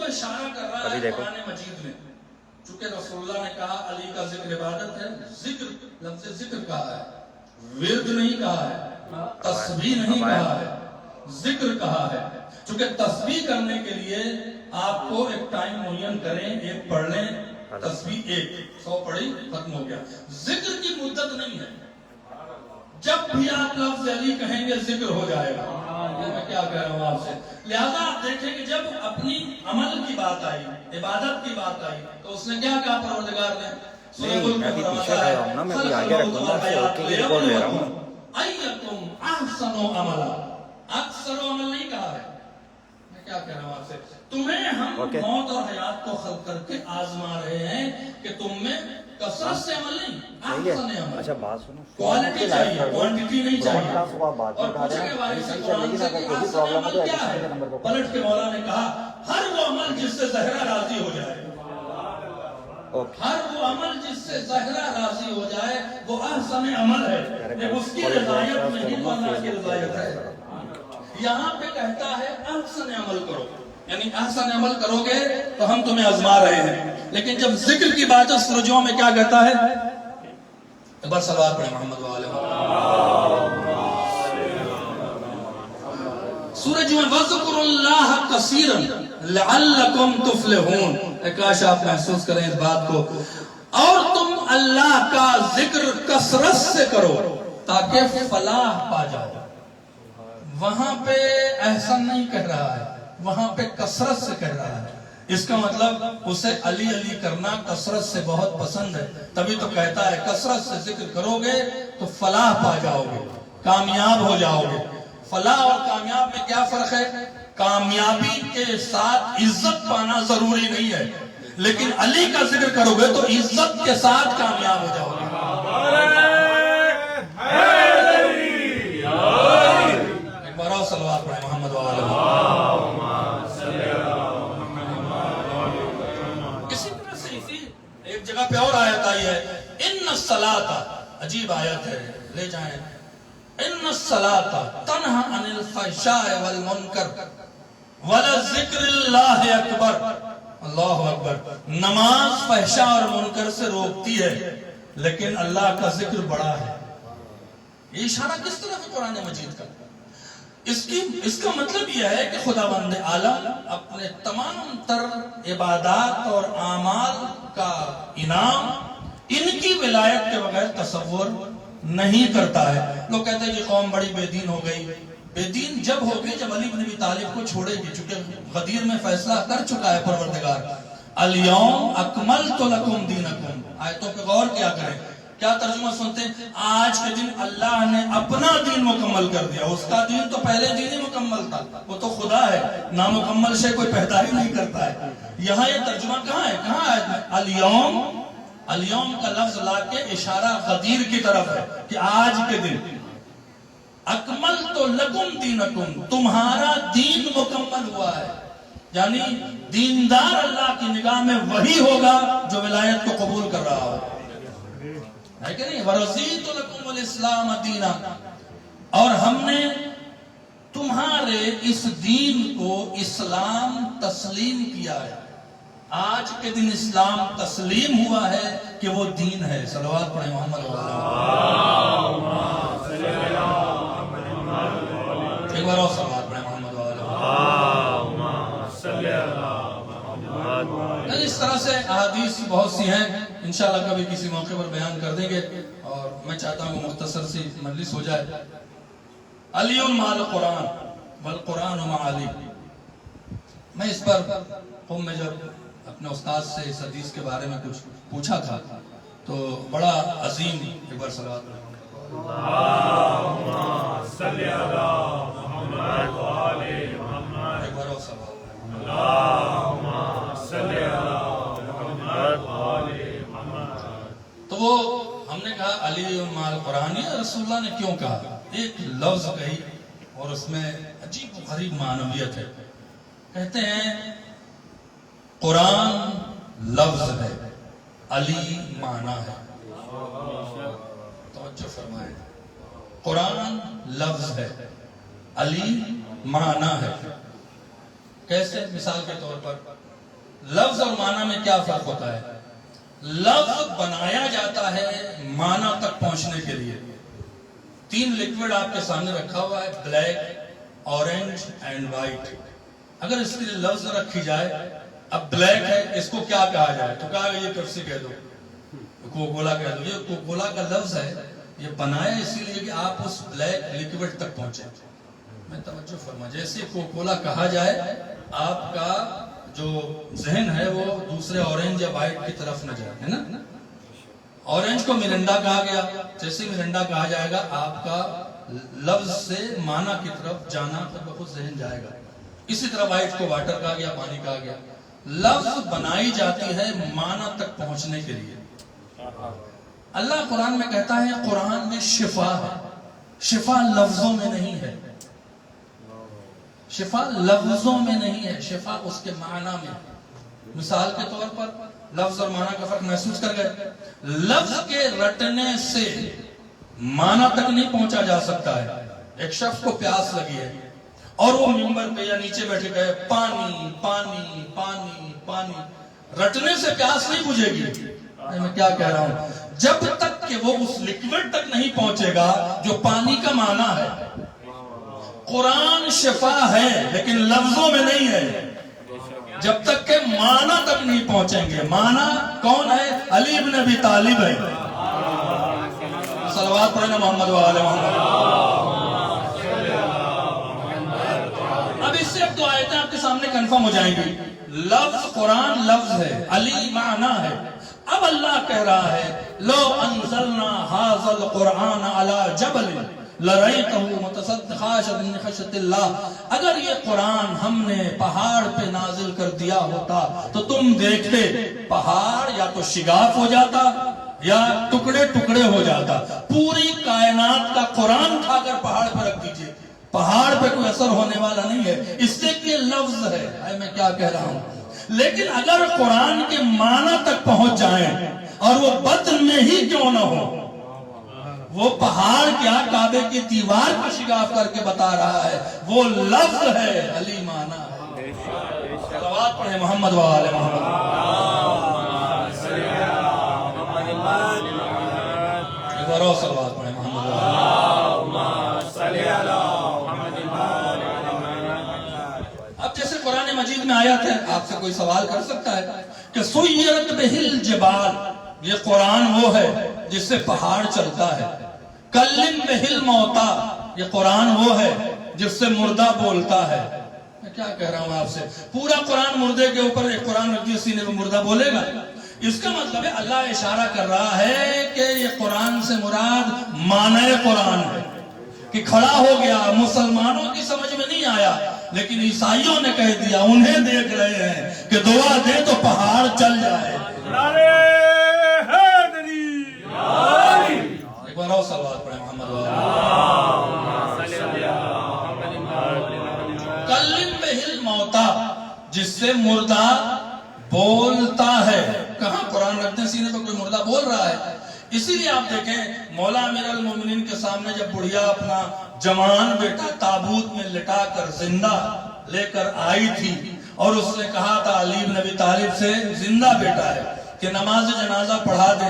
इशारा कर रहा है कुरान मजीद में। चूंकि रसूलुल्लाह ने कहा अली का जिक्र इबादत है, जिक्र लफ्ज़ जिक्र कहा है, विर्द नहीं कहा है, तस्बीह नहीं कहा है, जिक्र कहा है। चूंकि तस्बीह करने के लिए आपको एक टाइम मुय्यन करें, एक पढ़ लें, तस्बीह 100 पढ़ी खत्म हो गया। जिक्र की मुद्दत नहीं है, जब भी आप लफ्ज़ अली कहेंगे जिक्र हो जाएगा। ये मैं क्या कह रहा हूँ आपसे। लिहाजा आप देखें कि जब अपनी अमल की बात आई, इबादत की बात आई, तो उसने क्या कहा परवरदिगार ने? मैं भी पीछे खड़ा हूँ ना, मैं भी आगे रखूंगा, रिकॉर्ड ले रहा हूँ। अय्युकुम अहसनु अमला, अक्सर अमल नहीं कहा है। मैं क्या कह रहा हूँ आपसे, तुम्हें हम मौत और हयात को खल्क करके आजमा रहे हैं कि तुम में कसरत से अमल नहीं, अहसन अमल। अच्छा बात सुनो, क्वालिटी चाहिए, क्वांटिटी नहीं चाहिए। बात और पूछे के बारे में कुरान से कि अहसन अमल क्या है? पलट के मौला ने कहा हर वो अमल जिससे ज़हरा राजी हो जाए, हर वो अमल जिससे ज़हरा राजी हो जाए वो अहसन अमल है। उसकी रज़ायत नहीं तो अल्लाह की रज़ायत है। यहाँ पे कहता है अहसन अमल करो, यानी अहसन अमल करोगे तो हम तुम्हें आजमा रहे हैं। लेकिन जब जिक्र की बात है सूरजों में क्या कहता है? एक बार सलवात पढ़े मोहम्मद वाले सूरज में वज़कुरुल्लाह कसीरन लअल्लकुम तुफ्लिहून। काश आप महसूस करें इस बात को। और तुम अल्लाह का जिक्र कसरत से करो ताकि फलाह पा जाओ। वहां पे एहसन नहीं कह रहा है, वहां पे कसरत से कह रहा है। इसका मतलब उसे अली अली करना कसरत से बहुत पसंद है, तभी तो कहता है कसरत से जिक्र करोगे तो फलाह पा जाओगे, कामयाब हो जाओगे। फलाह और कामयाब में क्या फर्क है? कामयाबी के साथ इज्जत पाना जरूरी नहीं है, लेकिन अली का जिक्र करोगे तो इज्जत के साथ कामयाब हो जाओगे। एक बार और सलवात पढ़े मोहम्मद वाले। इसी तरह से इसी एक जगह पे और आयत आई है, इन्ना सलाता, अजीब आयत है, ले जाएं। इन्ना सलाता तन्हा अनिल फहशाए वल मुनकर वलज़िक्रुल्लाह अकबर। अल्लाहु अकबर। नमाज फहशा और मुनकर से रोकती है, लेकिन अल्लाह का जिक्र बड़ा है। ये इशारा किस तरफ है कुरान मजीद का? इसका मतलब यह है कि खुदावंद आलम अपने तमाम तर इबादत और आमाल का इनाम इनकी विलायत के बगैर तसव्वुर नहीं करता है। लोग कहते हैं कि कौम बड़ी बेदीन हो गई। बेदीन जब होगी जब अली इब्न अबी तालिब को छोड़ेगी, चूंकि गदीर में फैसला कर चुका है परवरदिगार, अल-यौम अकमलतु लकुम दीनकुम। आयतों पे गौर किया करें, क्या तर्जुमा सुनते हैं? आज के दिन अल्लाह ने अपना दीन मुकम्मल कर दिया। उसका दीन तो पहले दिन ही मुकम्मल था, वो तो खुदा है, नामुकम्मल से कोई पैदा ही नहीं करता है। यहाँ ये तर्जुमा कहाँ है? कहाँ है अल-यौम? अल-यौम का लफ्ज लाके इशारा गदीर की तरफ है कि आज के दिन अकमलतु लकुम दीनकुम, तुम्हारा दीन मुकम्मल हुआ है। यानी दीनदार अल्लाह की निगाह में वही होगा जो विलायत को कबूल कर रहा हो, है कि नहीं? वरज़ीतु लकुमुल इस्लाम दीना, और हमने तुम्हारे इस दीन को इस्लाम तस्लीम किया है। आज के दिन इस्लाम तस्लीम हुआ है कि वो दीन है। सलवात पढ़े मोहम्मद एक बार और सलवात पढ़े मोहम्मद। इस तरह से अहादीस बहुत सी हैं, इंशाल्लाह कभी किसी मौके पर बयान कर देंगे। और मैं चाहता हूँ मुख्तसर सी मजलिस हो जाए। अली माल कुरान वल कुरान मा अली। मैं इस पर क़ौम में जब अपने उस्ताद से इस हदीस के बारे में कुछ पूछा था तो बड़ा अजीम, एक बार सलावत एक बार और सलावत। तो वो हमने कहा अली माल कुरान, ये रसूलुल्लाह ने क्यों कहा? एक लफ्ज कही और उसमें अजीब गरीब मानवियत है। कहते हैं कुरान लफ्ज है, अली माना है। तवज्जो फरमाए, कुरान लफ्ज है, अली माना है। कैसे? मिसाल के तौर पर लफ्ज और माना में क्या फर्क होता है? लफ्ज बनाया जाता है माना तक पहुंचने के लिए। 3 लिक्विड आपके सामने रखा हुआ है, ब्लैक, ऑरेंज एंड व्हाइट। अगर इसके लिए लफ्ज रखी जाए, अब ब्लैक है, इसको क्या कहा जाए? तो कहा ये पेप्सी कह दो, कोकोला कह दो। ये कोकोला का लफ्ज है, ये बनाया इसीलिए कि आप उस ब्लैक लिक्विड तक पहुंचे। मैं तवज्जो फरमा, जैसे कोकोला कहा जाए, आपका जो जहन है वो दूसरे ऑरेंज या व्हाइट की तरफ न जाए, है ना। ऑरेंज को मिरिंडा कहा गया, जैसे मिरिंडा कहा जाएगा, आपका लफ्ज से माना की तरफ जाना तो बहुत जहन जाएगा। इसी तरह व्हाइट को वाटर कहा गया, पानी कहा गया। लफ्ज बनाई जाती है माना तक पहुंचने के लिए। अल्लाह कुरान में कहता है, कुरान में शिफा है। शिफा लफ्जों में नहीं है, शिफा लफ्जों में नहीं है, शिफा उसके माना में। मिसाल के तौर पर लफ्ज और माना का फर्क महसूस कर गए। लफ्ज के रटने से माना तक नहीं पहुंचा जा सकता है। एक शख्स को प्यास लगी है और वो मिंबर पे या नीचे बैठे गए, पानी पानी पानी पानी, रटने से प्यास नहीं बुझेगी। मैं क्या कह रहा हूं, जब तक कि वो उस लिक्विड तक नहीं पहुंचेगा जो पानी का माना है। कुरान शिफा है लेकिन लफ्जों में नहीं है, जब तक के माना तक नहीं पहुंचेंगे। माना कौन है? अली इब्न अबी तालिब है। सलवात पढ़े ना मोहम्मद वाले मोहम्मद। अब इससे अब 2 आयतें आपके सामने कंफर्म हो जाएंगी। लफ्ज कुरान लफ्ज है, अली माना है। अब अल्लाह कह रहा है, लो अंज़लना हाज़ल कुरान अला जबल लरअयतहु मुतसद्दिक़ान मिन खशयतिल्लाह। अगर ये कुरान हमने पहाड़ पे नाजिल कर दिया होता तो तुम देखते, पहाड़ या तो शिगाफ हो जाता या टुकड़े टुकड़े हो जाता। पूरी कायनात का कुरान खाकर पहाड़ पर रख दीजिए, पहाड़ पे कोई असर होने वाला नहीं है, इसलिए कि लफ्ज है। मैं क्या कह रहा हूं, लेकिन अगर कुरान के माना तक पहुंच जाए और वो बदन में ही क्यों ना हो, वो पहाड़ क्या काबे की दीवार को शिगाफ करके बता रहा है, वो लफ्ज है, अली माना है। सलवात पढ़े मोहम्मद वाले मोहम्मद। एक बार और सलवात पढ़े मोहम्मद वाले। अब जैसे कुरान मजीद में आयत है, आपसे कोई सवाल कर सकता है कि सुय्यरत बिहिल जिबाल, ये कुरान वो है जिससे पहाड़ चलता है। कल्लिम बिहिल मौता, ये कुरान वो है जिससे मुर्दा बोलता है। मैं क्या कह रहा हूं आपसे, पूरा कुरान मुर्दे के ऊपर, एक कुरान रख दिया सीने में, मुर्दा बोलेगा। इसका मतलब है अल्लाह इशारा कर रहा है कि ये कुरान से मुराद माने कुरान है, कि खड़ा हो गया। मुसलमानों की समझ में नहीं आया, लेकिन ईसाइयों ने कह दिया, उन्हें देख रहे हैं कि दुआ दे तो पहाड़ चल जाए। एक बार और सलवात पढ़े मोहम्मद। कल्लिम बिहिल मौता, जिससे मुर्दा बोलता है। कहां कुरान रखते सीने पर कोई मुर्दा बोल रहा है। इसीलिए आप देखें, मौला अमीरुल मोमिनीन के सामने जब बुढ़िया अपना जवान बेटा ताबूत में लिटा कर जिंदा लेकर आई थी और उसने कहा था अली इब्न अबी तालिब से, जिंदा बेटा है, कि नमाज जनाजा पढ़ा दे।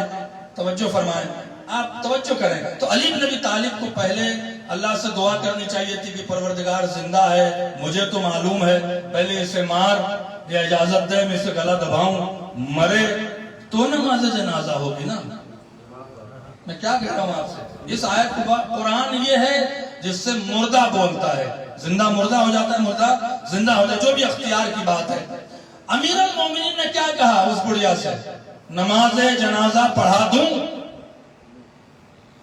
तवज्जो फरमाएं, आप तवज्जो करें। तो अली इब्न अबी तालिब को पहले अल्लाह से दुआ करनी चाहिए थी कि परवरदिगार जिंदा है, मुझे तो मालूम है, पहले इसे मार या इजाजत दे, मैं इसे गला दबाऊं, मरे तो नमाज जनाजा होगी ना। मैं क्या कह रहा हूं आपसे, इस आयत कुरान ये है जिससे मुर्दा बोलता है, जिंदा मुर्दा हो जाता है, मुर्दा जिंदा हो जाता है, जो भी अख्तियार की बात है। अमीरुल मोमिनीन ने क्या कहा उस बुढ़िया से, नमाज जनाजा पढ़ा दूं?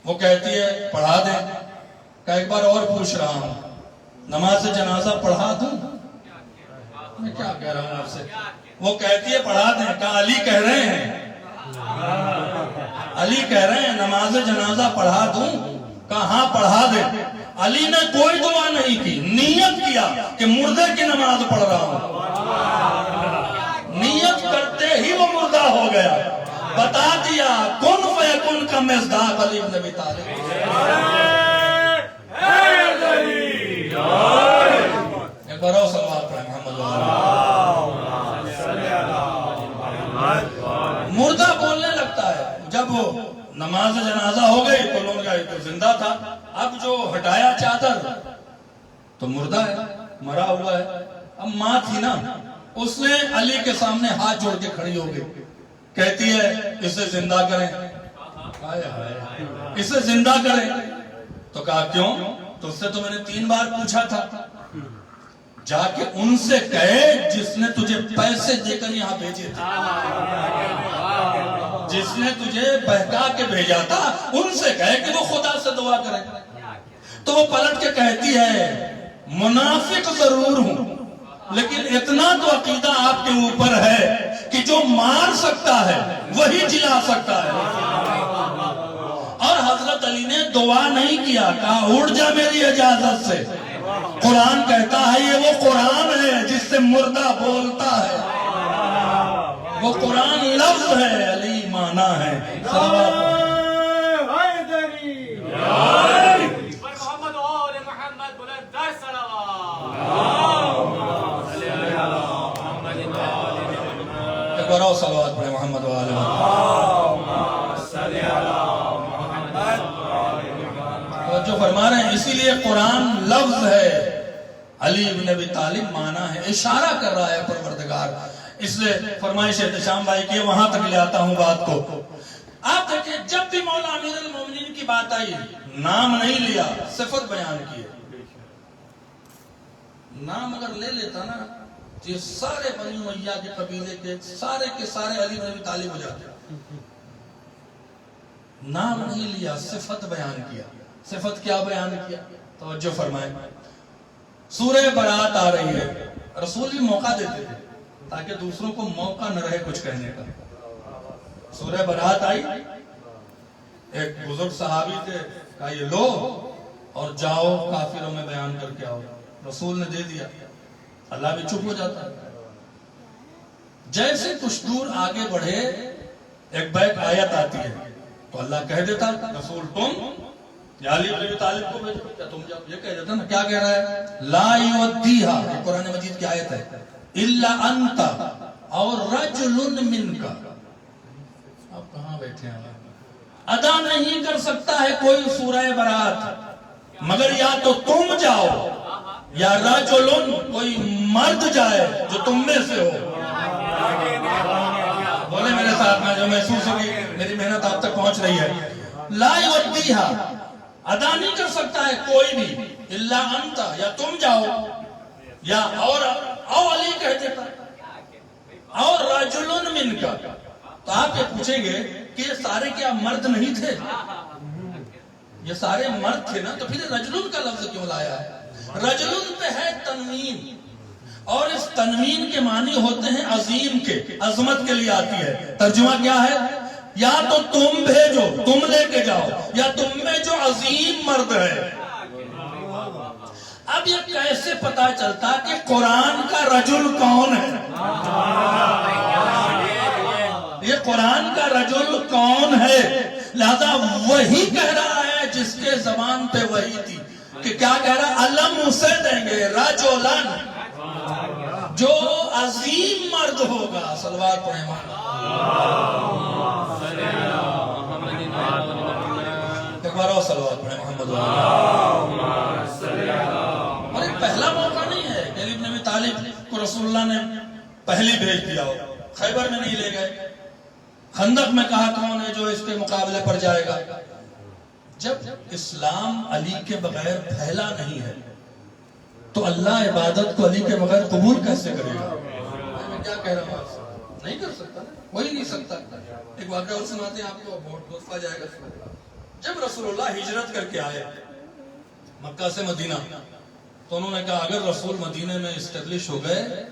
वो कहती है पढ़ा दे। का एक बार और पूछ रहा हूं, नमाज जनाजा पढ़ा दूं? मैं क्या कह रहा हूं आपसे, वो कहती है पढ़ा दे। का अली कह रहे हैं, अली कह रहे हैं नमाज जनाजा पढ़ा दूं? कहां पढ़ा दे। अली ने कोई दुआ नहीं की, नियत किया कि मुर्दे की नमाज पढ़ रहा हूं। नियत करते ही वो मुर्दा हो गया। बता दिया कुन फयकुन का मिज़दाक अली इब्न अबी तालिब। एक बार और सलवात पढ़े मोहम्मद। نماز جنازہ ہو گئی تو لوگ گئے تو زندہ تھا، اب جو ہٹایا چادر تو مردہ ہے، مرا ہوا ہے. اب ماں تھی نا، اس نے علی کے سامنے ہاتھ جوڑ کے کھڑی ہو گئی، کہتی ہے اسے زندہ کریں، اسے زندہ کریں. تو کہا کیوں؟ تو اس سے تو میں نے 3 بار پوچھا تھا، جا کے ان سے کہے جس نے تجھے پیسے دے کر یہاں بھیجے تھے، جس نے تجھے بہکا کے بھیجا تھا، ان سے کہے کہ وہ خدا سے دعا کرے. تو وہ پلٹ کے کہتی ہے منافق ضرور ہوں لیکن اتنا تو عقیدہ آپ کے اوپر ہے کہ جو مار سکتا ہے وہی جلا سکتا ہے. اور حضرت علی نے دعا نہیں کیا، کہا اٹھ جا میری اجازت سے. قرآن کہتا ہے یہ وہ قرآن ہے جس سے مردہ بولتا ہے، وہ قرآن لفظ ہے، علی معنی ہے. صلوات پڑھے محمد وآلہ محمد. جو فرما رہے ہیں اسی لیے قرآن لفظ ہے، علی بن ابی طالب معنی ہے، اشارہ کر رہا ہے پروردگار. اس لیے فرمائش احتشام بھائی کی وہاں تک لے آتا ہوں بات کو. آپ دیکھیں جب بھی مولا امیر المومنین کی بات آئی نام نہیں لیا، صفت بیان کی. نام اگر لے لیتا نا یہ سارے بنی امیہ کے قبیلے کے سارے علی بن ابی طالب ہو جاتے. نام نہیں لیا، صفت بیان کیا. صفت کیا بیان کیا؟ توجہ فرمائیں. سورہ برات آ رہی ہے، رسول بھی موقع دیتے تھے تاکہ دوسروں کو موقع نہ رہے کچھ کہنے کا. سورہ برات آئی، ایک بزرگ صحابی تھے، کہا یہ لو اور جاؤ کافروں میں بیان کر کے آؤ. رسول نے دے دیا، اللہ بھی چپ ہو جاتا. جیسے کچھ دور آگے بڑھے ایک بیک آیت آتی ہے تو اللہ کہہ دیتا رسول تم یا علی بن ابی طالب کو بھیجو، کیا تم جاؤ. یہ کہہ دیتا نا، کیا کہہ رہا ہے؟ لا یودیہا، یہ قرآن مجید کی آیت ہے، الا انت اور رجل منک. آپ کہاں بیٹھے ہیں؟ ادا نہیں کر سکتا ہے کوئی سورہ برات مگر یا تو تم جاؤ یا رجل کوئی مرد جائے جو تم میں سے ہو. بولے میرے ساتھ میں، جو محسوس ہوگی میری محنت آپ تک پہنچ رہی ہے. لا یودیہا، ادا نہیں کر سکتا ہے کوئی بھی، الا انت، یا تم جاؤ یا اور علی کہہ دیتا اور رجل منک. تو آپ یہ پوچھیں گے کہ یہ سارے کیا مرد نہیں تھے؟ یہ سارے مرد تھے نا، تو پھر رجل کا لفظ کیوں لایا ہے؟ رجل پہ ہے تنوین، اور اس تنوین کے معنی ہوتے ہیں عظیم کے، عظمت کے لیے آتی ہے. ترجمہ کیا ہے؟ یا تو تم بھیجو، تم لے کے جاؤ، یا تم میں جو عظیم مرد ہے. اب یہ کیسے پتا چلتا کہ قرآن کا رجل کون ہے؟ یہ قرآن کا رجل کون ہے؟ لہذا وہی کہہ رہا ہے جس کے زبان پہ وہی تھی، کہ کیا کہہ رہا ہے؟ علم اسے دیں گے رجلن، جو عظیم مرد ہوگا. صلوات پڑھیں محمد. ایک بار اور صلوات پڑھیں محمد. اور ایک پہلا موقع نہیں ہے کہ علی بن ابی طالب کو رسول اللہ نے پہلی بھیج دیا ہو. خیبر میں نہیں لے گئے، خندق میں کہا کون ہے جو اس کے مقابلے پر جائے گا. جب اسلام علی کے بغیر پھیلا نہیں ہے تو اللہ عبادت کو علی کے بغیر قبول کیسے کرے گا؟ میں کیا کہہ رہا ہوں؟ نہیں کر سکتا، وہی نہیں سکتا. ایک واقعہ اور سناتے ہیں آپ کو، بہت لطف آ جائے گا. جب رسول اللہ ہجرت کر کے آئے مکہ سے مدینہ تو انہوں نے کہا اگر رسول مدینے میں اسٹیبلش ہو گئے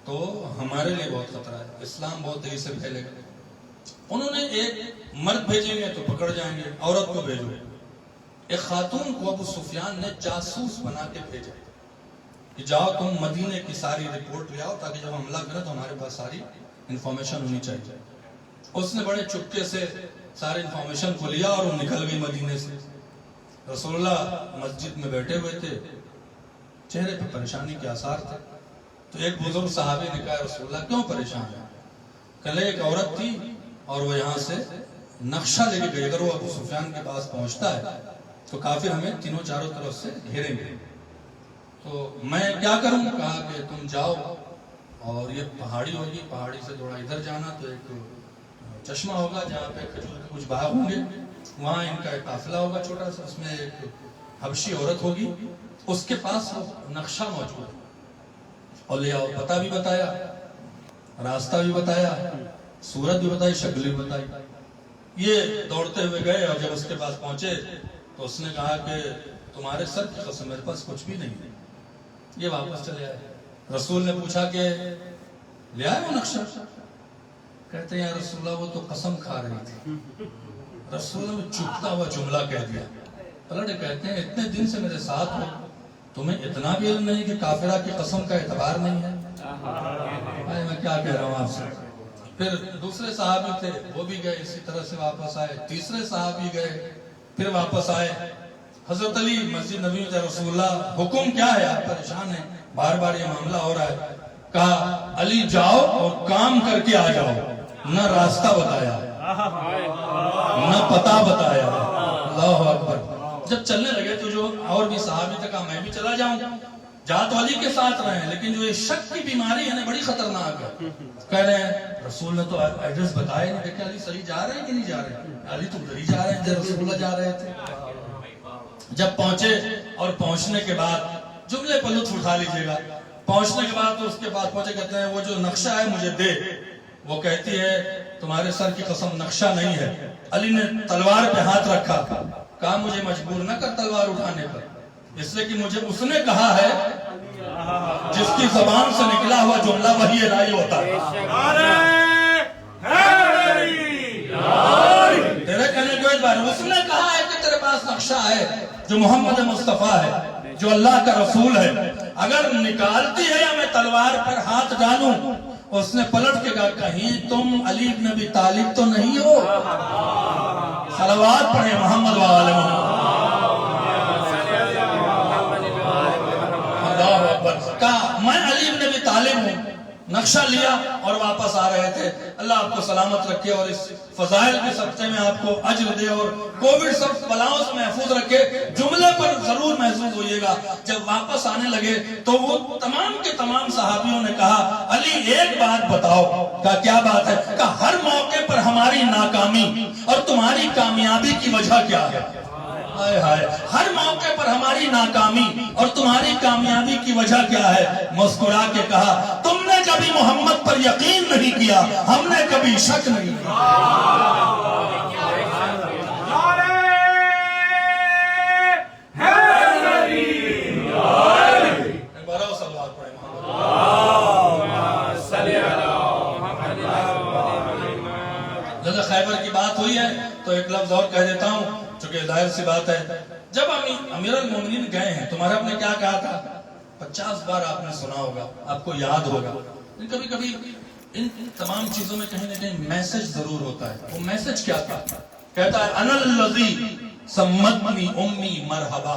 تو ہمارے لیے بہت خطرہ ہے، اسلام بہت تیزی سے پھیلے گا. انہوں نے ایک مرد بھیجیں گے تو پکڑ جائیں گے، عورت کو بھیجو. ایک خاتون کو ابو سفیان نے جاسوس بنا کے بھیجا کہ جاؤ تم مدینے کی ساری رپورٹ لے آؤ تاکہ جب حملہ کرے تو ہمارے پاس ساری انفارمیشن ہونی چاہیے. اس نے بڑے چپکے سے سارے انفارمیشن کو لیا اور وہ نکل گئی مدینے سے. رسول اللہ مسجد میں بیٹھے ہوئے تھے، چہرے پہ پریشانی کے آثار تھے. تو ایک بزرگ صحابی نے کہا رسول اللہ کیوں پریشان ہے؟ کل ایک عورت تھی اور وہ یہاں سے نقشہ لے کے گئے. اگر وہ ابو سفیان کے پاس پہنچتا ہے تو کافر ہمیں تینوں چاروں طرف سے گھیریں گے. تو میں کیا کروں؟ کہا کہ تم جاؤ اور یہ پہاڑی ہوگی, پہاڑی سے تھوڑا ادھر جانا تو ایک چشمہ ہوگا جہاں پہ کھجور کے کچھ باغ ہوں گے, وہاں ان کا ایک قافلہ ہوگا چھوٹا سا, اس میں ایک حبشی عورت ہوگی, اس کے پاس وہ نقشہ موجود ہے. اور لے آؤ. پتہ بھی بتایا, راستہ بھی بتایا, صورت بھی بتائی, شکل بھی بتائی. یہ دوڑتے ہوئے گئے اور جب اس کے پاس پہنچے تو اس نے کہا کہ تمہارے سر کی قسم میرے پاس کچھ بھی نہیں ہے. یہ واپس چلے آئے. رسول نے پوچھا کہ لے آئے وہ نقشہ؟ کہتے ہیں یا رسول اللہ وہ تو قسم کھا رہی تھی. رسول نے چپتا ہوا جملہ کہہ دیا. پلٹ کہتے ہیں اتنے دن سے میرے ساتھ ہو, تمہیں اتنا بھی علم نہیں کہ کافرہ کی قسم کا اعتبار نہیں ہے؟ میں کیا کہہ رہا ہوں آپ سے. پھر دوسرے صحابی تھے, وہ بھی گئے اسی طرح سے واپس آئے. تیسرے صحابی گئے, پھر واپس آئے. حضرت علی مسجد نبی میں, رسول اللہ حکم کیا ہے؟ آپ پریشان ہیں, بار بار یہ معاملہ ہو رہا ہے. کہا علی جاؤ اور کام کر کے آ جاؤ. نہ راستہ بتایا, نہ پتہ بتایا. اللہ اکبر. جب چلنے لگے تو جو اور بھی صحابی تھے کہا میں بھی چلا جاؤں. جا تو علی کے ساتھ رہے ہیں, لیکن جو یہ شک کی بیماری ہے نا بڑی خطرناک ہے. کہہ رہے ہیں رسول نے تو ایڈریس بتایا نہیں, دیکھیں علی صحیح جا رہے ہیں کہ نہیں جا رہے ہیں؟ علی تو ادھر ہی جا رہے ہیں جب رسول اللہ جا رہے تھے. جب پہنچے اور پہنچنے کے بعد جملے پر لطف اٹھا لیجیے گا. پہنچنے کے بعد تو اس کے پاس پہنچے, کہتے ہیں وہ جو نقشہ ہے مجھے دے. وہ کہتی ہے تمہارے سر کی قسم نقشہ نہیں ہے. علی نے تلوار پہ ہاتھ رکھا, کہا مجھے مجبور نہ کر تلوار اٹھانے پر, اس لیے کہ مجھے اس نے کہا ہے جس کی زبان سے نکلا ہوا جملہ وہی الہی ہوتا ہے. تیرے کہنے کو ایک بار اس نے کہا ہے کہ تیرے پاس نقشہ ہے جو محمد مصطفیٰ ہے, جو اللہ کا رسول ہے. اگر نکالتی ہے یا میں تلوار پر ہاتھ ڈالوں. اس نے پلٹ کے کہا کہیں تم علی بن ابی طالب تو نہیں ہو؟ صلوات پڑھیں محمد وآلہ محمد. کہا میں علی بن ابی طالب ہوں. نقشہ لیا اور واپس آ رہے تھے. اللہ آپ کو سلامت رکھے اور اس فضائل کے صدقے میں آپ کو اجر دے اور کووڈ سب بلاؤں سے محفوظ رکھے. جملے پر ضرور محسوس ہوئیے گا. جب واپس آنے لگے تو وہ تمام کے تمام صحابیوں نے کہا علی ایک بات بتاؤ. کہا کیا بات ہے؟ کہا ہر موقع پر ہماری ناکامی اور تمہاری کامیابی کی وجہ کیا ہے؟ ہر موقع پر ہماری ناکامی اور تمہاری کامیابی کی وجہ کیا ہے؟ مسکرا کے کہا تم نے کبھی محمد پر یقین نہیں کیا, ہم نے کبھی شک نہیں کیا. جب خیبر کی بات ہوئی ہے تو ایک لفظ اور کہہ دیتا ہوں چونکہ ظاہر سی بات ہے. جب امیر المومنین گئے ہیں, تمہارا آپ نے کیا کہا تھا؟ 50 بار آپ نے سنا ہوگا, آپ کو یاد ہوگا. کبھی کبھی ان تمام چیزوں میں کہیں نہ کہیں میسج ضرور ہوتا ہے. وہ میسج کیا تھا؟ کہتا ہے انا الذی سمتنی امی مرحبا,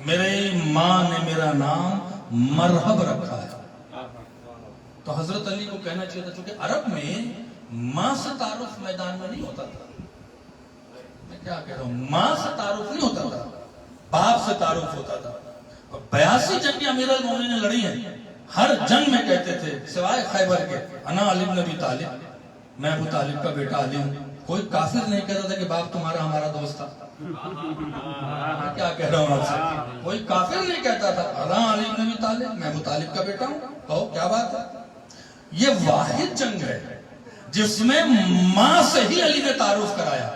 میرے ماں نے میرا نام مرحب رکھا ہے. تو حضرت علی کو کہنا چاہیے تھا, چونکہ عرب میں ماں سے تعارف میدان میں نہیں ہوتا تھا. میں کیا کہہ رہا ہوں, ماں سے تعارف نہیں ہوتا تھا, باپ سے تعارف ہوتا تھا. 82 جنگیں امیر المومنین نے لڑی ہیں. ہر جنگ میں کہتے تھے سوائے خیبر کے انا علی بن ابی طالب, میں ابو طالب کا بیٹا علی ہوں. کوئی کافر نہیں کہتا تھا کہ باپ تمہارا ہمارا دوست تھا. میں کیا کہہ رہا ہوں آپ سے, کوئی کافر نہیں کہتا تھا انا علی بن ابی طالب, میں ابو طالب کا بیٹا ہوں. کہو کیا بات ہے. یہ واحد جنگ ہے جس میں ماں سے ہی علی نے تعارف کرایا.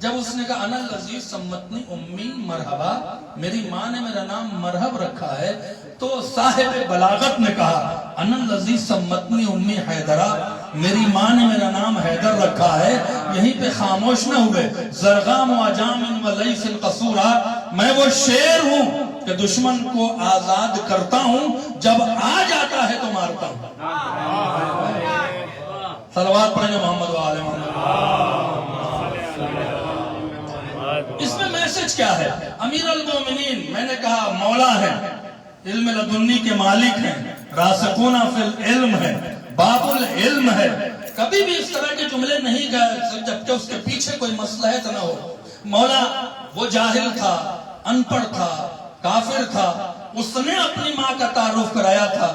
جب اس نے کہا انا الذی سمتنی امی مرحبا, میری ماں نے میرا نام مرحب رکھا ہے, تو صاحب بلاغت نے کہا انا الذی سمتنی امی حیدرہ, میری ماں نے میرا نام حیدر رکھا ہے. یہیں پہ خاموش نہ ہوئے. زرغام و عجام و لیث قصورا, میں وہ شیر ہوں کہ دشمن کو آزاد کرتا ہوں, جب آ جاتا ہے تو مارتا ہوں. صلوات پڑھیں محمد و آل محمد. اس میں میسج کیا ہے؟ امیر المومنین میں نے کہا مولا ہے, علم لدنی کے مالک ہیں, راسخون فی العلم ہے, باب العلم ہے, कभी भी इस तरह के जुमले नहीं कहे जबकि उसके पीछे कोई मसलहत न हो। मौला वो जाहिल था, अनपढ़ था, काफिर था, उसने अपनी माँ का तारुफ कराया था।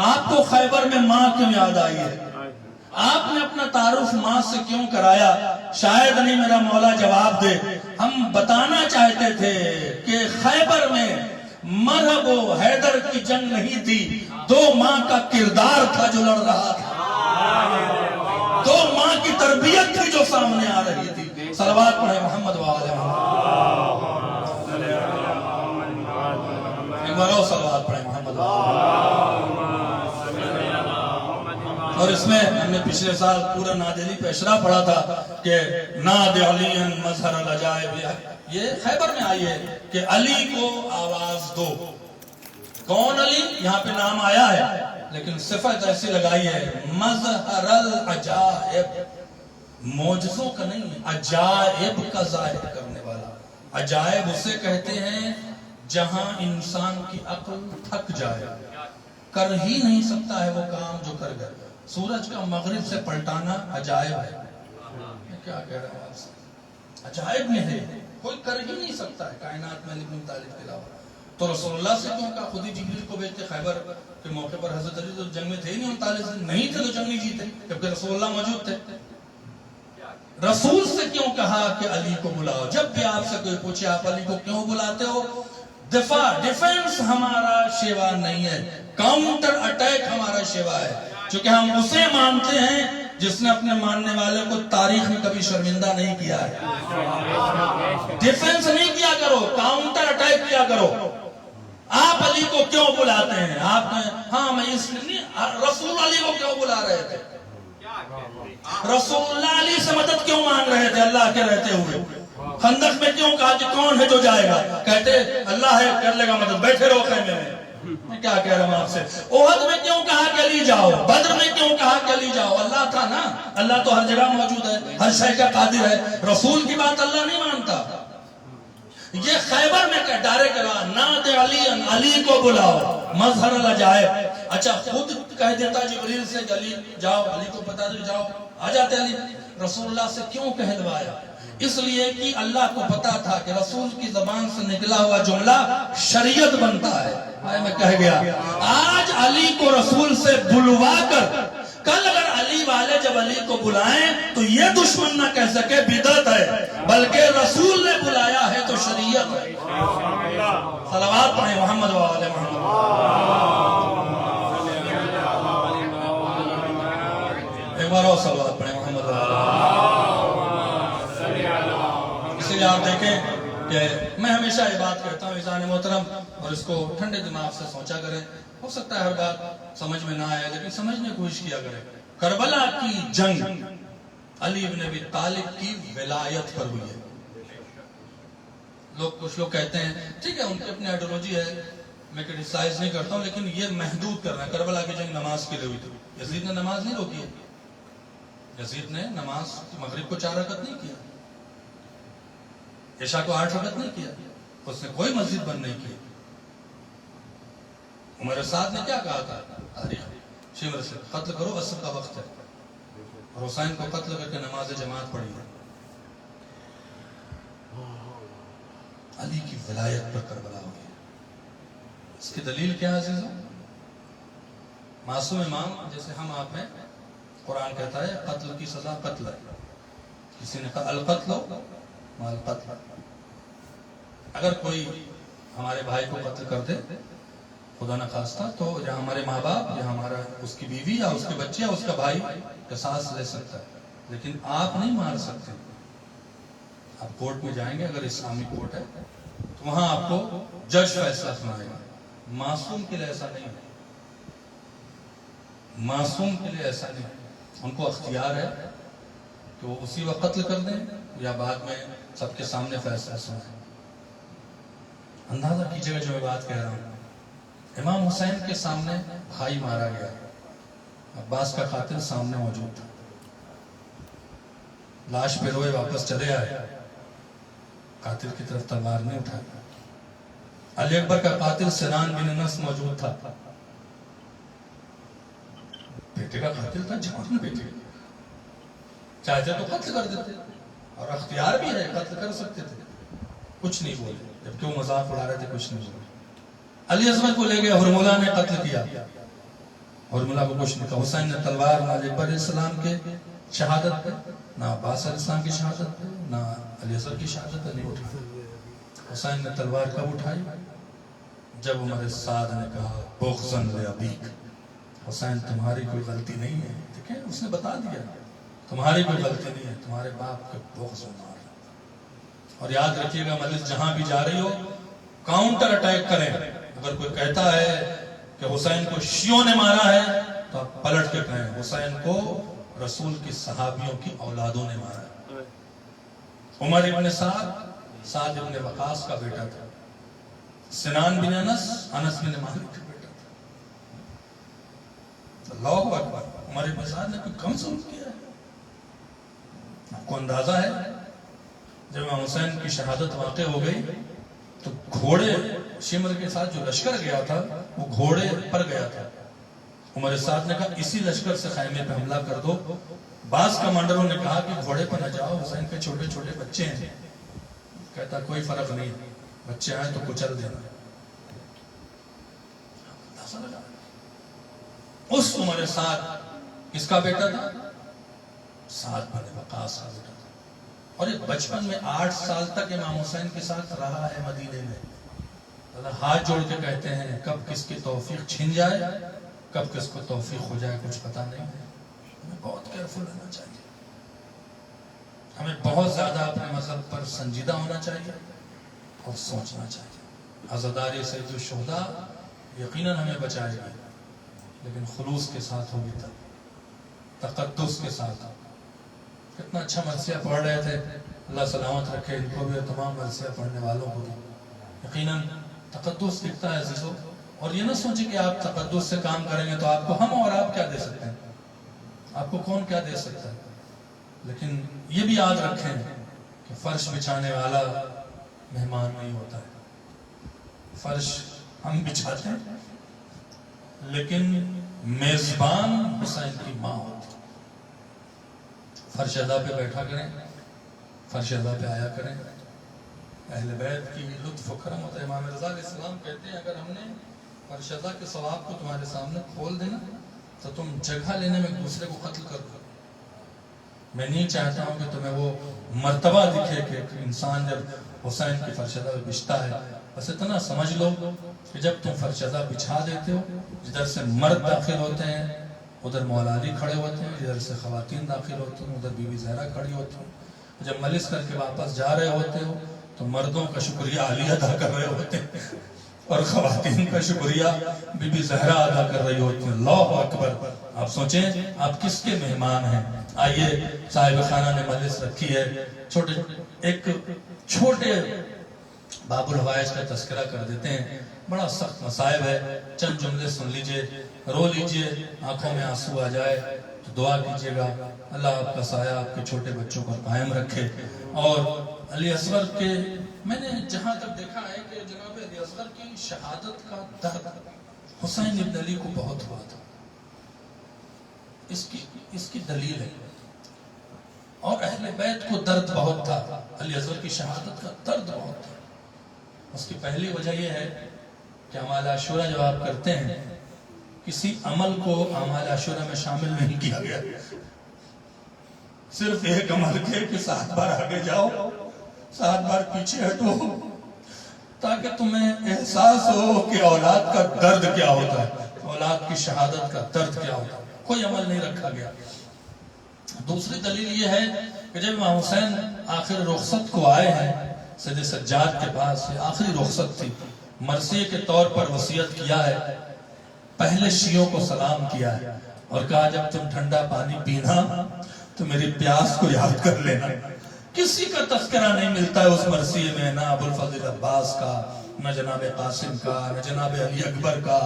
आपको खैबर में माँ क्यों याद आई है? आपने अपना तारुफ माँ से क्यों कराया? शायद नहीं मेरा मौला जवाब दे। हम बताना चाहते थे कि खैबर में मरहब हैदर की जंग नहीं थी, दो माँ का किरदार था जो लड़ रहा था, दो माँ की तरबियत थी जो सामने आ रही थी। सलवात पढ़े मोहम्मद वाले सलवात पढ़े मोहम्मद। और इसमें हमने पिछले साल पूरा नादिली पेशरा पढ़ा था कि नाद अलीन मजहर अजायब, ये खैबर में आई है कि अली को आवाज दो। कौन अली? यहाँ पे नाम आया है लेकिन सिफत ऐसी लगाई है मजहरल अजायब, मोजज़ों का नहीं, अजायब का जाहिर करने वाला। अजायब उसे कहते हैं जहां इंसान की अक्ल थक जाए, कर ही नहीं सकता है वो काम जो कर गए। सूरज का मगरिब से पलटाना अजायब है। मैं क्या कह रहा हूँ आपसे, अजायब में है, कोई कर ही नहीं सकता है कायनात में इब्न तालिब के अलावा। तो रसूलुल्लाह से क्यों कहा? खुद ही जिब्रील को भेजते। खैबर के मौके पर हजरत अली तो जंग में थे ही नहीं, 39 दिन नहीं थे तो जंग नहीं जीते जबकि रसूलुल्लाह मौजूद थे। रसूल से क्यों कहा कि अली को बुलाओ? जब भी आपसे कोई पूछे आप अली को क्यों बुलाते हो, डिफेंस हमारा सेवा नहीं है, काउंटर अटैक हमारा सेवा है, क्योंकि हम उसे मानते हैं जिसने अपने मानने वाले को तारीख में कभी शर्मिंदा नहीं किया है। डिफेंस नहीं किया करो, काउंटर अटैक किया करो। आप अली को क्यों बुलाते हैं? आपने हाँ मैं इसलिए रसूल अली को क्यों बुला रहे थे? रसूलुल्लाह अली से मदद क्यों मांग रहे थे अल्लाह के रहते हुए? खंदक में क्यों कहा कि कौन है जो जाएगा? कहते अल्लाह है कर लेगा मदद, बैठे रहो खैमे में। मैं क्या कह रहा हूं आपसे? ओहद में क्यों कहा कि अली जाओ? बद्र में क्यों कहा कि अली जाओ? अल्लाह था ना, अल्लाह तो हर जगह मौजूद है, हर शय का कादिर है। रसूल की बात अल्लाह नहीं मानता। ये खैबर में क्या डायरेक्ट नाद अली, अली को बुलाओ, मजहर अजायब। अच्छा खुद कह देता जिब्रील से अली जाओ, अली को बता दो जाओ, आ जाते अली। रसूलुल्लाह से क्यों कहलवाया? इसलिए कि अल्लाह को पता था कि रसूल की जबान से निकला हुआ जुमला शरीयत बनता है। मैं कह गया आज अली को रसूल से बुलवा कर, कल अगर अली वाले जब अली को बुलाएं तो ये दुश्मन ना कह सके बिदअत है, बल्कि रसूल ने बुलाया है तो शरीयत है। सलवात पढ़े मोहम्मद वाले मोहम्मद। एक बार और सलवात पढ़े मोहम्मद वाले। इसलिए आप देखें कि मैं हमेशा ये बात कहता हूँ इज़ान मोहतरम, और इसको ठंडे दिमाग से सोचा करें। हो सकता है हर बात समझ में ना आए लेकिन समझने की कोशिश किया करें। करबला की जंग अली इब्न अबी तालिब की विलायत पर हुई है। कुछ लोग कहते हैं ठीक है उनकी अपनी आइडियोलॉजी है, मैं क्रिटिसाइज नहीं करता हूँ, लेकिन ये महदूद करना है। करबला की जंग नमाज के लिए हुई थी, यजीद ने नमाज नहीं रोकी है। यजीद ने नमाज मगरिब को 4 रकत नहीं किया, इशा को 8 रकत नहीं किया, उसने कोई मस्जिद बंद नहीं की। उमर साद ने क्या कहा था शिमर से, कत्ल करो असर का वक्त है, और हुसैन को कत्ल करके नमाज जमात पढ़ी है। अली की विलायत पर करबला हो गई। इसकी दलील क्या है अजीजों? मासूम इमाम जैसे हम आप हैं, कुरान कहता है कत्ल की सजा कत्ल है। किसी ने कहा अल कत्ल माल कत्ल, अगर कोई हमारे भाई को कत्ल कर दे खुदा न खास्ता, तो या हमारे माँ बाप या हमारा उसकी बीवी या उसके बच्चे या उसका भाई किसास ले सकता है, लेकिन आप नहीं मार सकते। आप कोर्ट में जाएंगे, अगर इस्लामी कोर्ट है तो वहां आपको जज फैसला सुनाएगा। मासूम के लिए ऐसा नहीं है, मासूम के लिए ऐसा नहीं है। उनको अख्तियार है कि वो उसी वक्त कत्ल कर दें या बाद में सबके सामने फैसला सुनाए। अंदाजा कीजिएगा जो मैं बात कह रहा हूं। इमाम हुसैन के सामने भाई मारा गया, अब्बास का कातिल सामने मौजूद था, लाश पे रोए वापस चले आए, कातिल की तरफ तलवार नहीं उठाया। अली अकबर का कातिल सिनान बिन अनस मौजूद था, बेटे का कातिल था, जवान बेटे, چاہتے تو قتل کر دیتے اور اختیار بھی ہے قتل کر سکتے تھے, کچھ نہیں بولے, جبکہ وہ مذاق اڑا رہے تھے کچھ نہیں بولے. علی اصغر کو لے گئے, ہرملہ نے قتل کیا, ہرملہ کو کچھ نہیں کہا. حسین نے تلوار نہ اکبر علیہ السلام کے شہادت پہ, نہ عباس علیہ السلام کی شہادت پہ, نہ علی اصغر کی شہادت پہ نہیں اٹھائی. حسین نے تلوار کب اٹھائی؟ جب عمر سعد نے کہا بغضاً لابیک, حسین تمہاری کوئی غلطی نہیں ہے. دیکھیں اس نے بتا دیا تمہاری کوئی غلطی نہیں ہے, تمہارے باپ کے بغض مار. اور یاد رکھیے گا مجلس جہاں بھی جا رہی ہو کاؤنٹر اٹیک کریں. اگر کوئی کہتا ہے کہ حسین کو شیعوں نے مارا ہے تو آپ پلٹ کے کہیں حسین کو رسول کی صحابیوں کی اولادوں نے مارا ہے. عمر ابن سعد ابن وقاص کا بیٹا تھا, سنان بن انس بن مالک کا بیٹا تھا. اللہ اکبر, عمر ابن سعد نے کوئی کم ظلم کیا ہے؟ آپ کو اندازہ ہے جب امام حسین کی شہادت واقع ہو گئی تو گھوڑے شمر کے ساتھ جو لشکر گیا تھا وہ گھوڑے پر گیا تھا. عمر سعد نے کہا اسی لشکر سے خیمے پہ حملہ کر دو. بعض کمانڈروں نے کہا کہ گھوڑے پر نہ جاؤ, حسین کے چھوٹے چھوٹے بچے ہیں. کہتا کوئی فرق نہیں, بچے آئیں تو کچل دینا. اس عمر سعد کس کا بیٹا تھا؟ سعد بن وقاص کا بیٹا تھا. اور یہ بچپن میں 8 سال تک امام حسین کے ساتھ رہا ہے مدینے میں. ہاتھ جوڑ کے کہتے ہیں کب کس کی توفیق چھن جائے, کب کس کو توفیق ہو جائے کچھ پتا نہیں ہے. ہمیں بہت کیئرفل رہنا چاہیے, ہمیں بہت زیادہ اپنے مذہب پر سنجیدہ ہونا چاہیے اور سوچنا چاہیے. عزاداری سید الشہداء یقیناً ہمیں بچائے گی, لیکن خلوص کے ساتھ ہوگی تب, تقدس کے ساتھ. کتنا اچھا مرثیہ پڑھ رہے تھے, اللہ سلامت رکھے ان کو بھی اور تمام مرثیہ پڑھنے والوں کو بھی. یقیناً تقدس دکھتا ہے عزیزو, اور یہ نہ سوچیں کہ آپ تقدس سے کام کریں گے تو آپ کو ہم اور آپ کیا دے سکتے ہیں, آپ کو کون کیا دے سکتا ہے. لیکن یہ بھی یاد رکھیں کہ فرش بچھانے والا مہمان نہیں ہوتا ہے. فرش ہم بچھاتے ہیں لیکن میزبان حسین کی ماں ہوتی. فرش ادا پہ بیٹھا کریں, فرش ادا پہ آیا کریں. اہل بیت کی لطف و کرم ہوتا ہے. امام رضا علیہ السلام کہتے ہیں اگر ہم نے فرش ادا کے ثواب کو تمہارے سامنے کھول دینا تو تم جگہ لینے میں ایک دوسرے کو قتل کر دو. میں نہیں چاہتا ہوں کہ تمہیں وہ مرتبہ دکھے کہ ایک انسان جب حسین کی فرشدہ پہ بچھتا ہے. بس اتنا سمجھ لو کہ جب تم فرشدہ بچھا دیتے ہو, جدھر سے مرد داخل ہوتے ہیں ادھر مولا علی کھڑے ہوتے ہیں, جدھر سے خواتین داخل ہوتی ہیں ادھر بی بی زہرا کھڑی ہوتی ہیں. جب ملس کر کے واپس جا رہے ہوتے ہو تو مردوں کا شکریہ علی ادا کر رہے ہوتے ہیں اور خواتین کا شکریہ بی بی زہرا ادا کر رہی ہوتی ہیں. اللہ اکبر. آپ سوچیں آپ کس کے مہمان ہیں. آئیے صاحب خانہ نے مجلس رکھی ہے, ایک چھوٹے باب الحوائج کا تذکرہ کر دیتے ہیں. بڑا سخت مصائب ہے, چند جملے سن لیجئے, رو لیجئے, آنکھوں میں آنسو آ جائے تو دعا کیجئے گا اللہ آپ کا سایہ آپ کے چھوٹے بچوں پر قائم رکھے. اور علی اصغر کے میں نے جہاں تک دیکھا ہے کہ جناب علی اصغر کی شہادت کا درد حسین ابن علی کو بہت ہوا تھا. اس کی دلیل ہے. اور اہل بیت کو درد بہت تھا, علی اصغر کی شہادت کا درد بہت تھا. اس کی پہلی وجہ یہ ہے کہ اعمال عاشورہ جب آپ کرتے ہیں کسی عمل کو اعمال عاشورہ میں شامل نہیں کیا گیا. صرف ایک عمل کے کہ 7 بار آگے جاؤ 7 بار پیچھے ہٹو تاکہ تمہیں احساس ہو کہ اولاد کا درد کیا ہوتا ہے, اولاد کی شہادت کا درد کیا ہوتا ہے. کوئی عمل نہیں رکھا گیا. دوسری دلیل یہ ہے کہ جب امام حسین آخر رخصت کو آئے ہیں سید سجاد کے پاس, یہ آخری رخصت تھی, مرثیے کے طور پر وصیت کیا ہے, پہلے شیعوں کو سلام کیا ہے اور کہا جب تم ٹھنڈا پانی پینا تو میری پیاس کو یاد کر لینا. کسی کا تذکرہ نہیں ملتا ہے اس مرثیے میں, نہ ابو الفضل عباس کا, نہ جناب قاسم کا, نہ جناب علی اکبر کا,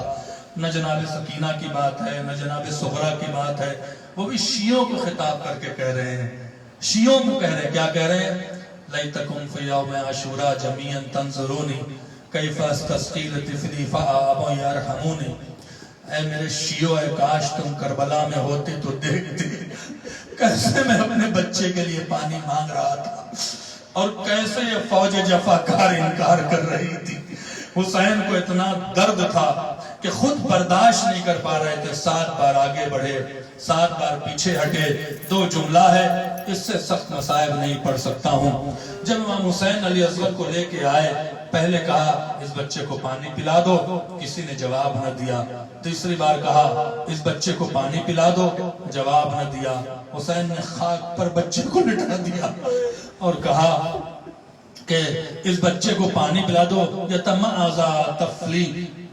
نہ جناب سکینہ کی بات ہے, نہ جناب صغرا کی بات ہے. وہ بھی شیعوں کو خطاب کر کے کہہ رہے ہیں, شیعوں کو کہہ رہے ہیں. کیا کہہ رہے ہیں؟ لیتکم فی یوم عاشوراء جمیعا تنظرونی کیف استسقی لطفلی فآبوا یرحمونی. اے میرے شیعوں, اے کاش تم کربلا میں ہوتے تو دیکھتے कैसे मैं अपने बच्चे के लिए पानी मांग रहा था और कैसे ये फौज जफाकार इनकार कर रही थी। हुसैन को इतना दर्द था कि खुद बर्दाश्त नहीं कर पा रहे थे। 7 बार आगे बढ़े, 7 बार पीछे हटे। 2 जुमला है, इससे सख्त मसाइब नहीं पढ़ सकता हूँ। जब इमाम हुसैन अली असगर को लेके आए, पहले कहा इस बच्चे को पानी पिला दो, किसी ने जवाब न दिया। तीसरी बार कहा इस बच्चे को पानी पिला दो, जवाब न दिया। हुसैन ने खाक पर बच्चे को लिटा दिया और कहा कि इस बच्चे को पानी पिला दो। ये तमाज़ा तफली,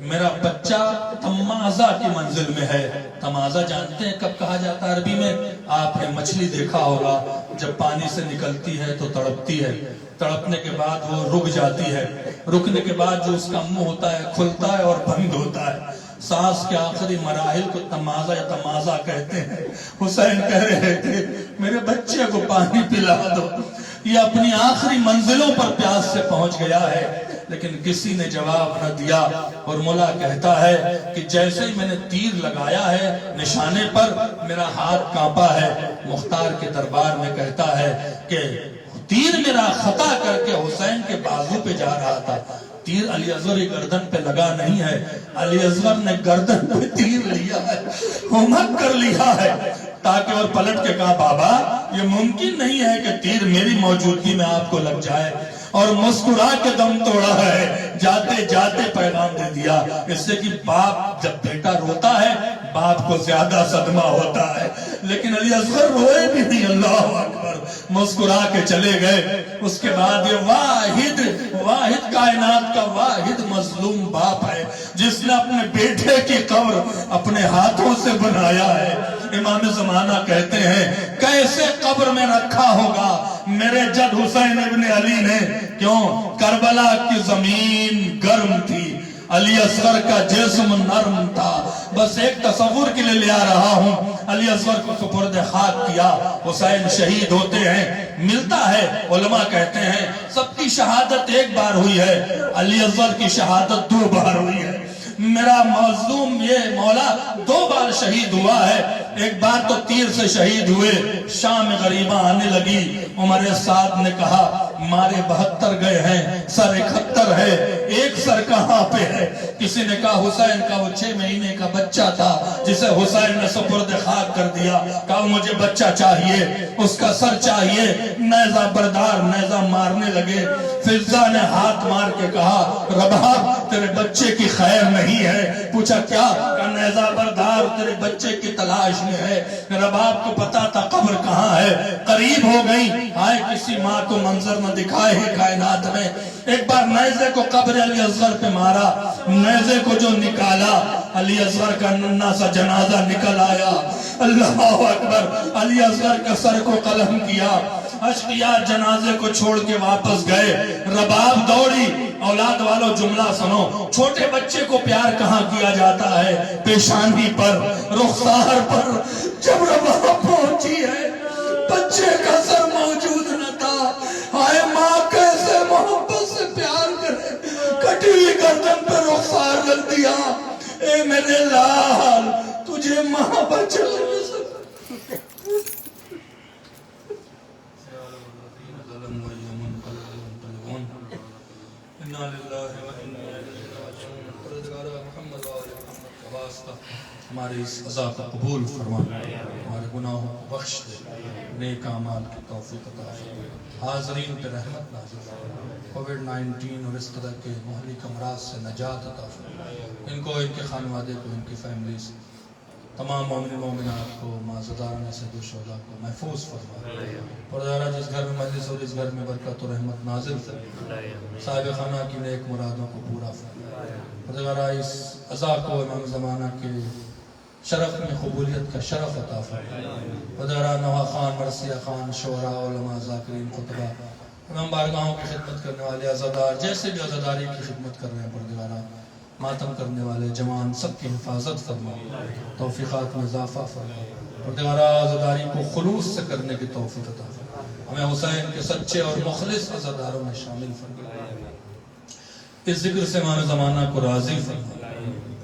मेरा बच्चा तमाज़ा की मंजिल में है। तमाज़ा जानते हैं कब कहा जाता है अरबी में? आपने मछली देखा होगा, जब पानी से निकलती है तो तड़पती है, तड़पने के बाद वो रुक जाती है, रुकने के बाद जो उसका मुंह होता है खुलता है और बंद होता है। सांस के आखिरी मराहिल को तमाज़ा या तमाज़ा कहते हैं। हुसैन कह रहे थे मेरे बच्चे को पानी पिला दो, ये अपनी आखिरी मंजिलों पर प्यास से पहुंच गया है। लेकिन किसी ने जवाब न दिया। और मौला कहता है कि जैसे ही मैंने तीर लगाया है निशाने पर, मेरा हाथ कांपा है। मुख्तार के दरबार में कहता है कि तीर मेरा खता करके हुसैन के बाजू पे जा रहा था। तीर अली असगर की गर्दन पे लगा नहीं है, अली असगर ने गर्दन पे तीर लिया है, हुमक कर लिया है, ताकि और पलट के कहा बाबा ये मुमकिन नहीं है कि तीर मेरी मौजूदगी में आपको लग जाए। और मुस्कुरा के दम तोड़ा है, जाते जाते पैगाम दे दिया। इससे कि बाप जब बेटा रोता है बाप को ज्यादा सदमा होता है, लेकिन अली असगर रोए भी नहीं। अल्लाह अकबर, मुस्कुरा के चले गए। उसके बाद ये वाहिद कायनात का वाहिद मजलूम बाप है जिसने अपने बेटे की कब्र अपने हाथों से बनाया है। इमाम ज़माना कहते हैं कैसे कब्र में रखा होगा मेरे जद हुसैन इब्ने अली ने। क्यों? करबला की जमीन गर्म थी, अली असगर का जिस्म नर्म था। बस एक तस्वुर के लिए ले आ रहा हूँ। अली असगर को सुपुर्द खाक किया, हुसैन शहीद होते हैं। मिलता है, उलमा कहते हैं सबकी शहादत एक बार हुई है, अली असगर की शहादत 2 बार हुई है। मेरा मजलूम ये मौला 2 बार शहीद हुआ है। एक बार तो तीर से शहीद हुए, शाम में गरीबा आने लगी। उमर साद ने कहा मारे 72 गए हैं, सर 71 है, एक सर कहाँ पे है? किसी ने कहा हुसैन का वो 6 महीने का बच्चा था जिसे हुसैन ने सुपुर्द खाक कर दिया। कहा मुझे बच्चा चाहिए, उसका सर चाहिए। नेजा बरदार नेजा मारने लगे। फिजा ने हाथ मार के कहा रबाब तेरे बच्चे की खैर नहीं है। पूछा क्या? नेजा बरदार तेरे बच्चे की तलाश में है। रबाब को पता था कब्र कहाँ है, करीब हो गई। आए किसी माँ को मंजर न दिखाए है कायनात में। एक बार नेज़े को कब्र अली असगर पे मारा, नेज़े को जो निकाला अली असगर का नन्ना सा जनाजा निकल आया। अल्लाह अकबर, अली असगर के सर को कलम किया, अशकिया जनाजे को छोड़ के वापस गए। रबाब दौड़ी। औलाद वालों जुमला सुनो, छोटे बच्चे को प्यार कहाँ किया जाता है? पेशानी पर, रुखसार पर। जब रबाब पहुंची है बच्चे का सर मौजूद न था। हाय माँ कैसे मोहब्बत से प्यार करे, कटी हुई गर्दन पर रुखसार रख दिया। ए मेरे लाल तुझे माँ बचा हमारे इस अज़ा को कबूल फरमा, हमारे गुनाहों को बख्श दे, नेक अमाल की तौफीक अता फरमा। हाज़रीन पे रहमत नाज़िल फरमा, कोविड-19 और इस तरह के मुहलिक अमराज से नजात अता फरमा। इनको, इनके खानवादे को, इनकी फैमिलीज, तमाम मोमिन मोमिनात को, माज़दारान से दुशोदा को महफूज फरमा। परदारा जिस घर में मजलिस और इस घर में बरकत और रहमत नाजिल फरमा, साहिब खाना की नेक मुरादों को पूरा फरमा। परदारा इस अज़ा को इमाम ज़माना के शरफ में कबूलियत का शरफ अता फरमा। परदारा नवा खान, मरसिया खान, शोरा, उलमा, ज़ाकिरीन, खुतबा, इमाम बारगाहों की खिदमत करने वाले अज़ादार, जैसे भी अज़ादारी की खिदमत कर रहे हैं, परदारा मातम करने वाले जवान सबकी हिफाजत फरमा, तौफीक़ात में इज़ाफ़ा फरमा। परवरदिगार अज़ादारी को खुलूस से करने की तौफीक अता फरमा। हमें हुसैन के सच्चे और मुखलिस अज़ादारों में शामिल फरमा। इस जिक्र से इमाम ज़माना को राज़ी फरमा।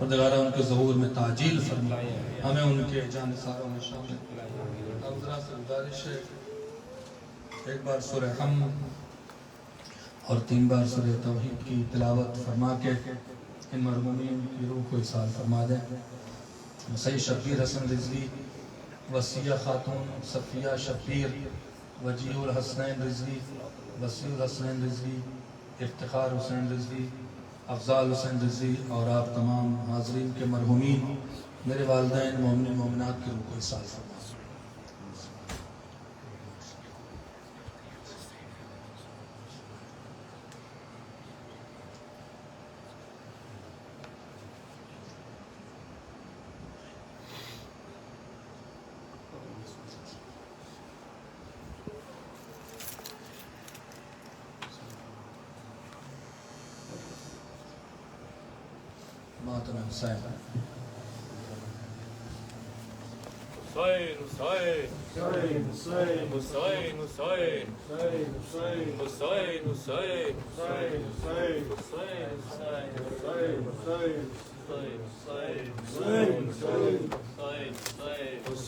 پروردگارہ ان کے ظہور میں تعجیل فرما، ہمیں ان کے جانثاروں میں شامل کرائے۔ اب ذرا سے گزارش ہے، ایک بار سورہ حمد اور 3 بار سورہ توحید کی تلاوت فرما کے ان مرحومین کی روح کو اصال فرما دیں۔ سید شبیر حسن رضوی، وسیع خاتون صفیہ شبیر، وجیہ الحسنین رضوی، وسیع الحسنین رضوی، افتخار حسین رضوی، افضال حسین رضوی اور آپ تمام حاضرین کے مرحومین، میرے والدین مومنین مومنات کی روح کو اصال فرما۔ ماتم حسین حسین حسین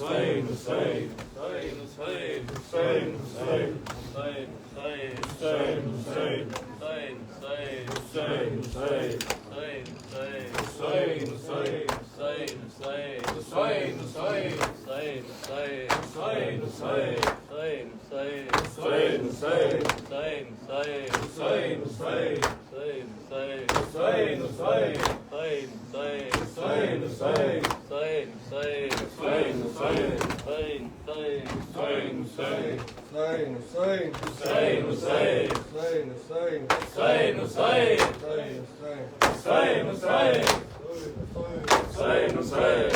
حسین حسین حسین حسین حسین حسین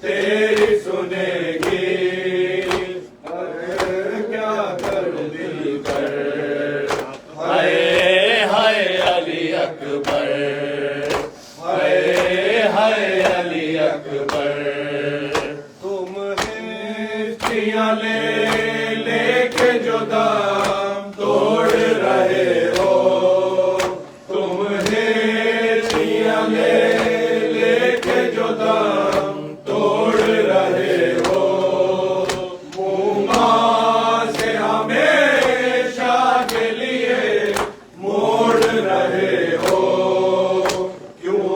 تیرے لے لے کے جو دم توڑ رہے ہو تمہیں چھیاں لے لے کے جو دم توڑ رہے ہو منہ سے ہمیشہ کے لیے موڑ رہے ہو کیوں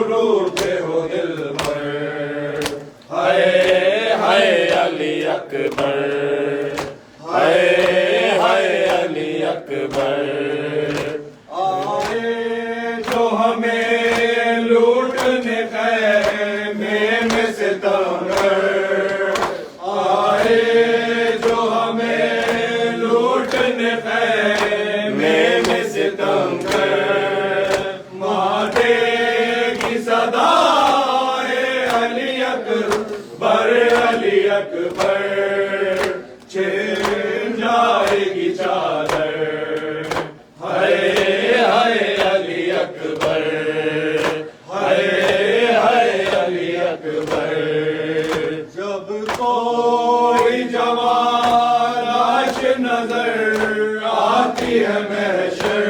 روٹے ہو دل بھر ہائے ہائے علی اکبر ہائے ہائے علی اکبر آئے جو ہمیں لوٹنے خیمے میں ستمگر آئے جو ہمیں لوٹنے خیمے میں ستمگر مادے کی صدا علی اکبر علی اکبر چھن جائے گی چادر ہائے ہائے علی اکبر ہائے ہائے علی اکبر جب کوئی جوان لاش نظر آتی ہے محشر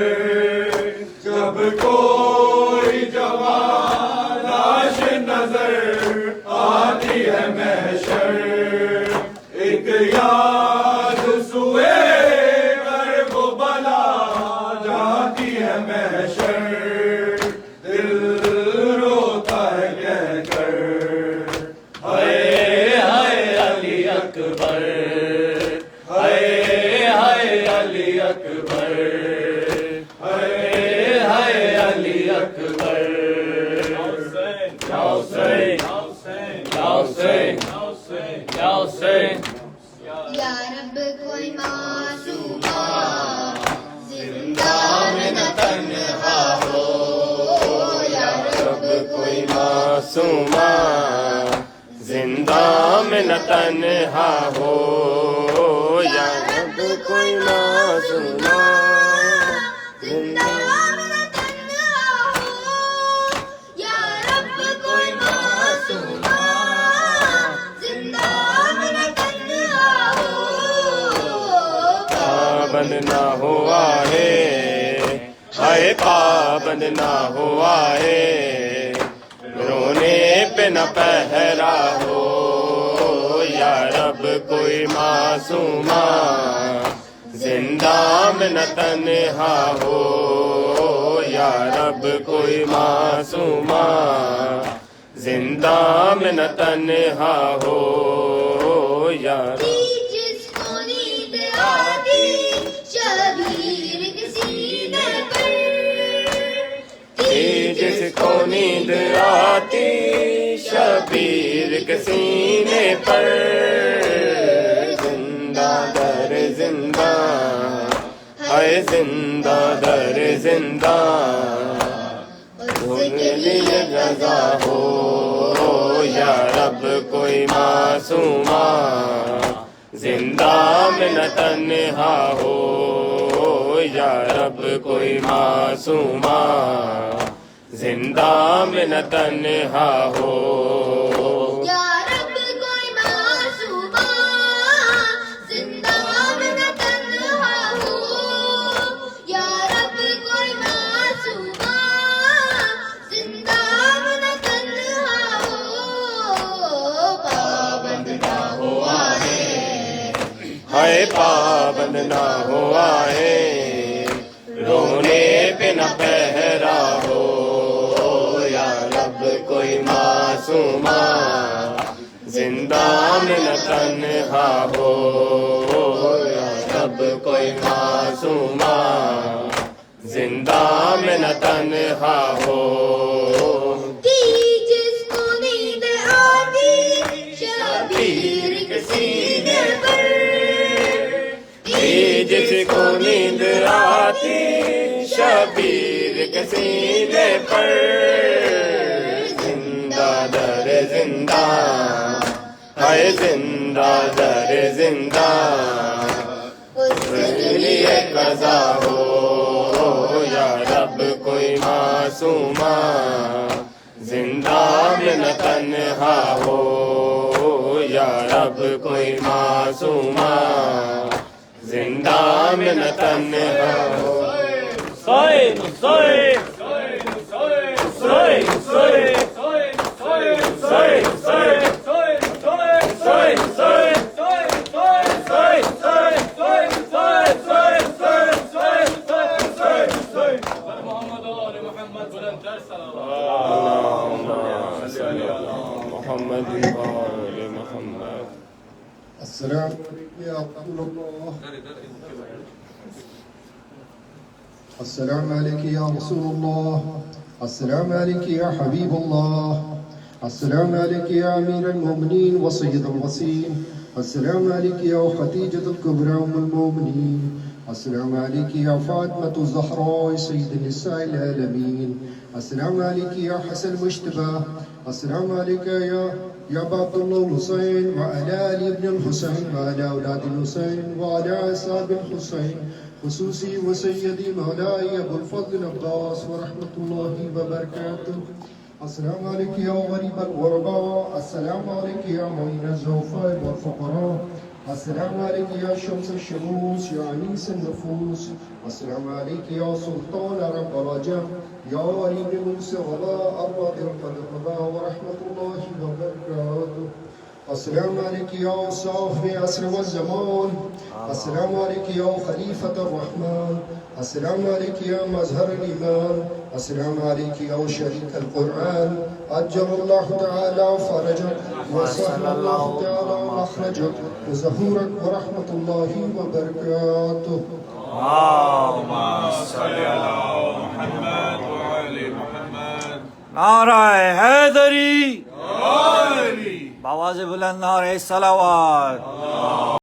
جب کوئی جوان لاش نظر آتی ہے محشر ایک یاد سوئے کر وہ بلا جاتی ہے محشر دل روتا ہے کہہ کر ہائے ہائے علی اکبر ہائے ہائے علی اکبر ہائے ہائے علی اکبر یا حسین یا حسین یا حسین یا رب کوئی معصومہ زندہ میں نہ تنہا ہو یا رب کوئی معصومہ زندہ میں نہ تنہا ہو یا رب کوئی معصومہ زندہ میں نہ تنہا ہو یا رب کوئی معصومہ زندہ میں نہ تنہا ہو پابند نہ ہوا ہے ہائے پابند نہ ہوا ہے رونے پہ نہ پہرا ہو یا رب کوئی معصومہ زندہ میں نہ تنہا ہو یا رب کوئی معصومہ زندہ میں نہ تنہا ہو یا جس کو نیند آتی شبیر کے سینے پر جس کو نیند آتی شبیر کے سینے پر زندہ در زندہ ہے زندہ در زندہ اس کے لیے جزا ہو یا رب کوئی معصومہ زندہ میں نہ تنہا ہو یا رب کوئی معصومہ زندہ میں نہ تنہا ہو یا رب کوئی معصومہ زندہ میں نہ تنہا ہو یا رب کوئی معصومہ زندہ میں نہ تنہا ہو پابند نہ ہوا ہے ہائے پابند نہ ہوا ہے رونے پہ نہ پہرا ہو یا رب کوئی معصومہ زندہ میں نہ تنہا ہو یا رب کوئی معصومہ زندہ میں نہ تنہا ہو جس کو نیند آتی شبیر کے سینے پر جس کو نیند آتی شبیر کے سینے پر زندہ در زندہ ہے زندہ در زندہ اس کے لیے قضا ہو یا رب کوئی معصومہ زندہ میں نہ تنہا ہو یا رب کوئی معصومہ زندہ میں نہ تنہا ہو حسین حسین حسین محمد وآل محمد. السلام عليك يا رسول الله. السلام عليك يا رسول الله. السلام عليك يا حبيب الله. السلام عليك يا أمير المؤمنين وسيد الوصيين. السلام عليك يا خديجة الكبرى أم المؤمنين. السلام عليك يا فاطمة الزهراء سيد النساء العالمين. السلام عليك يا حسن المجتبى. السلام عليك يا عبد الله الحسين وعلى آل ابن الحسين وعلى أولاد الحسين وعلى أصحاب الحسين خصوصي وسيدي مولاي أبو الفضل العباس ورحمة الله وبركاته. السلام عليك يا غريب الغرباء. السلام عليك يا معين الزوفاء والفقراء. السلام عليك يا شمس الشموس يا أنيس النفوس. السلام عليك يا سلطان رب الرجاء يا ولي موسى ولا أرض القضاء ورحمة الله وبركاته. السلام عليك يا صاحب عصر والزمان. السلام عليك يا خليفة الرحمن. السلام عليك يا مظهر الإيمان. السلام عليك يا شريك القرآن. أجر الله تعالى فرجك وسهل الله تعالى مخرجك وظهورك ورحمة الله وبركاته. اللهم صل على محمد وآل محمد. نعرہ حیدری، بآواز بلند نعرہ صلوات.